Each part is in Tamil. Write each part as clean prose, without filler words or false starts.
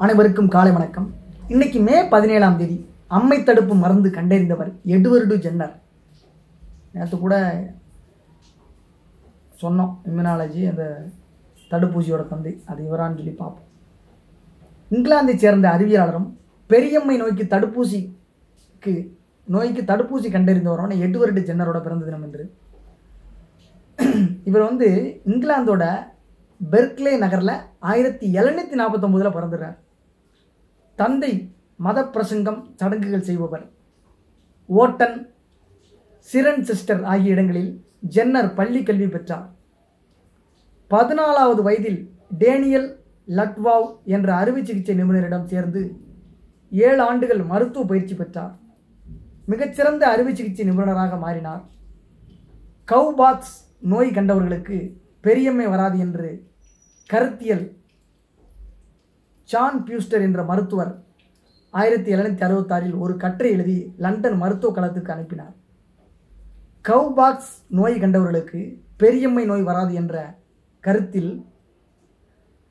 அனைவருக்கும் காலை வணக்கம். இன்னைக்கு மே 17ஆம் தேதி அம்மை தடுப்பு மருந்து கண்டறிந்தவர் எட்வர்டு ஜென்னர். நேற்று கூட சொன்னோம், இம்யூனாலஜி அந்த தடுப்பூசியோட தந்தை, அது இவரான்னு சொல்லி பார்ப்போம். இங்கிலாந்தை சேர்ந்த அறிவியலாளரும் பெரியம்மை நோய்க்கு தடுப்பூசி கண்டறிந்தவரான எட்வர்டு ஜென்னரோட பிறந்த தினம் என்று. இவர் இங்கிலாந்தோட பெர்க்லே நகரில் 1749 பிறந்துடுறார். தந்தை மத பிரசங்கம் சடங்குகள் செய்பவர். ஓட்டன், சிரன்செஸ்டர் ஆகிய இடங்களில் ஜென்னர் பள்ளி கல்வி பெற்றார். 14வது வயதில் டேனியல் லட்வாவ் என்ற அறுவை சிகிச்சை நிபுணரிடம் சேர்ந்து 7 ஆண்டுகள் மருத்துவ பயிற்சி பெற்றார். மிகச்சிறந்த அறுவை சிகிச்சை நிபுணராக மாறினார். கவுபாக்ஸ் நோய் கண்டவர்களுக்கு பெரியம்மை வராது என்று கருத்தியல் ஜான் பியூஸ்டர் என்ற மருத்துவர் 1766 ஒரு கட்டுரை எழுதி லண்டன் மருத்துவ கழகத்துக்கு அனுப்பினார். கவுபாக்ஸ் நோய் கண்டவர்களுக்கு பெரியம்மை நோய் வராது என்ற கருத்தில்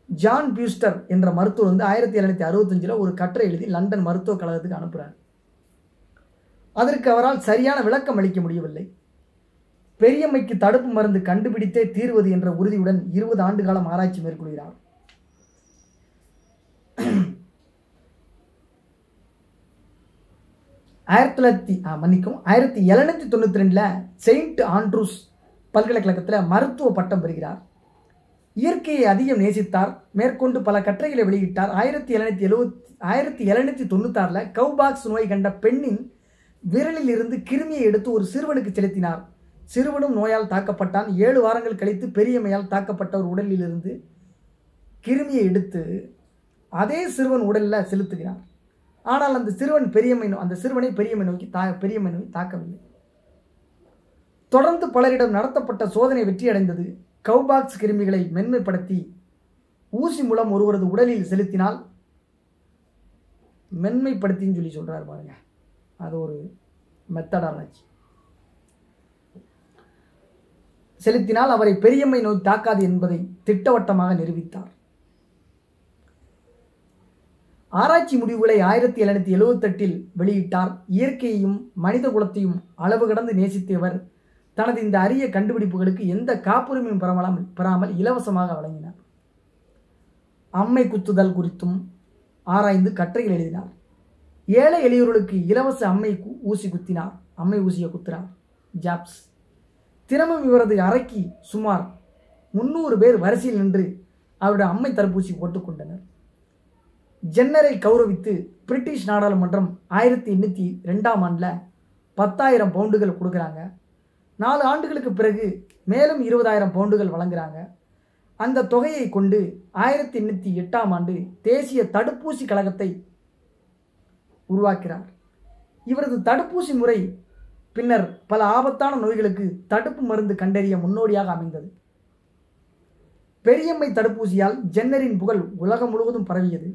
ஜான் பியூஸ்டர் என்ற மருத்துவர் 1765 ஒரு கட்டுரை எழுதி லண்டன் மருத்துவ கழகத்துக்கு அனுப்புகிறார். அதற்கு அவரால் சரியான விளக்கம் அளிக்க முடியவில்லை. பெரியம்மைக்கு தடுப்பு மருந்து கண்டுபிடித்தே தீர்வது என்ற உறுதியுடன் 20 ஆண்டு காலம் ஆராய்ச்சி மேற்கொள்கிறார். 1792 செயின்ட் ஆண்ட்ரூஸ் பல்கலைக்கழகத்தில் மருத்துவ பட்டம் பெறுகிறார். இயற்கையை அதிகம் நேசித்தார். மேற்கொண்டு பல கட்டுரைகளை வெளியிட்டார். 1796 கவுபாக்ஸ் நோய் கண்ட பெண்ணின் விரலில் இருந்து கிருமியை எடுத்து ஒரு சிறுவனுக்கு செலுத்தினார். சிறுவனும் நோயால் தாக்கப்பட்டான். 7 வாரங்கள் கழித்து பெரியம்மையால் தாக்கப்பட்ட ஒரு உடலில் இருந்து கிருமியை எடுத்து அதே சிறுவன் உடலில் செலுத்துகிறார். ஆனால் அந்த சிறுவனை பெரியம்மை நோய் தாக்கவில்லை. தொடர்ந்து பலரிடம் நடத்தப்பட்ட சோதனை வெற்றியடைந்தது. கவுபாக்ஸ் கிருமிகளை மென்மைப்படுத்தி ஊசி மூலம் ஒருவரது உடலில் செலுத்தினால், மென்மைப்படுத்தின்னு சொல்லி சொல்றாரு பாருங்க, அது ஒரு மெத்தடாலஜி. செலுத்தினால் அவரை பெரியம்மை நோய் தாக்காது என்பதை திட்டவட்டமாக நிரூபித்தார். ஆராய்ச்சி முடிவுகளை 1778 வெளியிட்டார். இயற்கையையும் மனித குலத்தையும் அளவு கடந்து நேசித்தவர் தனது இந்த அரிய கண்டுபிடிப்புகளுக்கு எந்த காப்புரிமையும் பெறாமல் இலவசமாக வழங்கினார். அம்மை குத்துதல் குறித்தும் ஆராய்ந்து கட்டுரைகள் எழுதினார். ஏழை எளியோர்களுக்கு இலவச அம்மை ஊசியை குத்தினார் ஜாப்ஸ். தினமும் இவரது அறைக்கு சுமார் 300 பேர் வரிசையில் நின்று அவருடைய அம்மை தடுப்பூசி போட்டுக்கொண்டனர். ஜென்னரை கௌரவித்து பிரிட்டிஷ் நாடாளுமன்றம் 1802 10,000 பவுண்டுகள் கொடுக்குறாங்க. 4 ஆண்டுகளுக்கு பிறகு மேலும் 20,000 பவுண்டுகள் வழங்குறாங்க. அந்த தொகையை கொண்டு 1808 தேசிய தடுப்பூசி கழகத்தை உருவாக்கிறார். இவரது தடுப்பூசி முறை பின்னர் பல ஆபத்தான நோய்களுக்கு தடுப்பு மருந்து கண்டறிய முன்னோடியாக அமைந்தது. பெரியம்மை தடுப்பூசியால் ஜென்னரின் புகழ் உலகம் முழுவதும் பரவியது.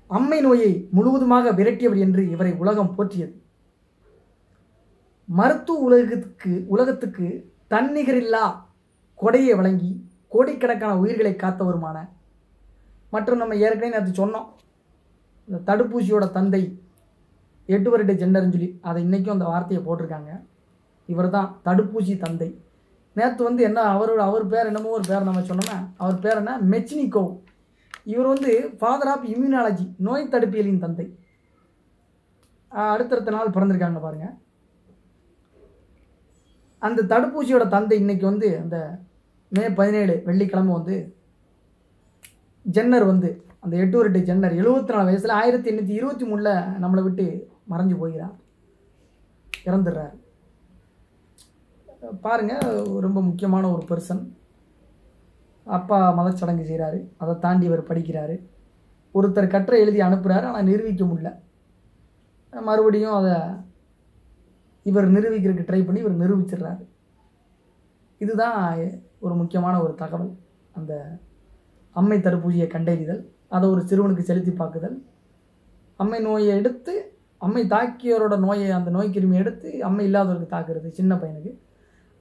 அம்மை நோயை முழுவதுமாக விரட்டியவர் என்று இவரை உலகம் போற்றியது. மருத்துவ உலகத்துக்கு தன்னிகரில்லா கொடையை வழங்கி கோடிக்கணக்கான உயிர்களை காத்தவருமான மற்றும் நம்ம ஏற்கனவே நேற்று சொன்னோம், இந்த தடுப்பூசியோட தந்தை எட்வர்டு ஜென்னர்னு சொல்லி அதை இன்றைக்கும் அந்த வார்த்தையை போட்டிருக்காங்க. இவர் தான் தடுப்பூசி தந்தை. நேற்று என்ன அவர் பேர் என்னமோ ஒரு பேர் நம்ம சொன்னோன்னா, அவர் பேர் என்ன, மெச்னிகோவ். இவர் ஃபாதர் ஆஃப் இம்யூனாலஜி, நோய் தடுப்பியலின் தந்தை. அடுத்தடுத்த நாள் பிறந்திருக்காங்க பாருங்க. அந்த தடுப்பூசியோட தந்தை இன்னைக்கு அந்த மே 17 வெள்ளிக்கிழமை ஜென்னர் அந்த எட்வர்டு ஜென்னர் 74 வயசுல 1823 நம்மளை விட்டு மறைஞ்சு போகிறார், இறந்துடுறார். பாருங்க, ரொம்ப முக்கியமான ஒரு பர்சன். அப்பா மதச்சடங்கு செய்கிறாரு, அதை தாண்டி இவர் படிக்கிறாரு. ஒருத்தர் கட்டுரை எழுதி அனுப்புகிறாரு, ஆனால் நிரூபிக்க முடியல. மறுபடியும் அதை இவர் நிரூபிக்கிறதுக்கு ட்ரை பண்ணி இவர் நிரூபிச்சிடுறாரு. இதுதான் ஒரு முக்கியமான ஒரு தகவல். அந்த அம்மை தடுப்பூசியை கண்டறிதல், அதை ஒரு சிறுவனுக்கு செலுத்தி பார்க்குதல், அம்மை நோயை எடுத்து அம்மை தாக்கியவரோட நோயை, அந்த நோய் கிருமியை எடுத்து அம்மை இல்லாதவருக்கு தாக்குறது, சின்ன பையனுக்கு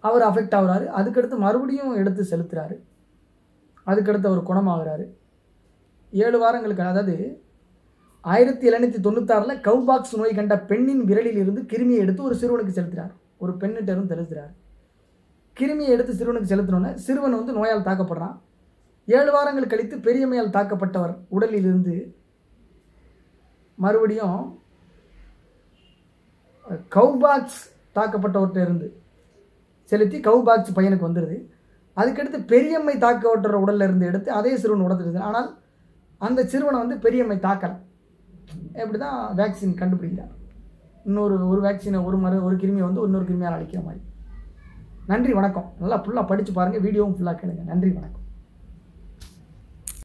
அவர் அஃபெக்ட் ஆகுறாரு. அதுக்கடுத்து மறுபடியும் எடுத்து செலுத்துறாரு. அதுக்கடுத்து அவர் குணமாகிறாரு. 7 வாரங்களுக்கு, அதாவது 1796 கவுபாக்ஸ் நோய் கண்ட பெண்ணின் விரலில் இருந்து கிருமியை எடுத்து ஒரு சிறுவனுக்கு செலுத்துகிறார். ஒரு பெண்ணிட்ட இருந்து செலுத்துகிறார். கிருமியை எடுத்து சிறுவனுக்கு செலுத்தினோன்னே சிறுவன் வந்து நோயால் தாக்கப்படுறான். 7 வாரங்கள் கழித்து பெரியம்மையால் தாக்கப்பட்டவர் உடலில் இருந்து மறுபடியும் கவுபாக்ஸ் தாக்கப்பட்டவர்கிட்ட இருந்து செலுத்தி கவுபாக்ஸ் பையனுக்கு வந்துடுது. அதுக்கடுத்து பெரியம்மை தாக்கப்பட்ட உடலில் இருந்து எடுத்து அதே சிறுவன் உடத்துடுது. ஆனால் அந்த சிறுவனை வந்து பெரியம்மை தாக்கலை. எப்படி தான் வேக்சின் கண்டுபிடிக்கிறார். ஒரு வேக்சினை ஒரு கிருமியை வந்து இன்னொரு கிருமியால் அழிக்கிற மாதிரி. நன்றி, வணக்கம். நல்லா ஃபுல்லாக படித்து பாருங்கள், வீடியோவும் ஃபுல்லாக கேளுங்க. நன்றி, வணக்கம்.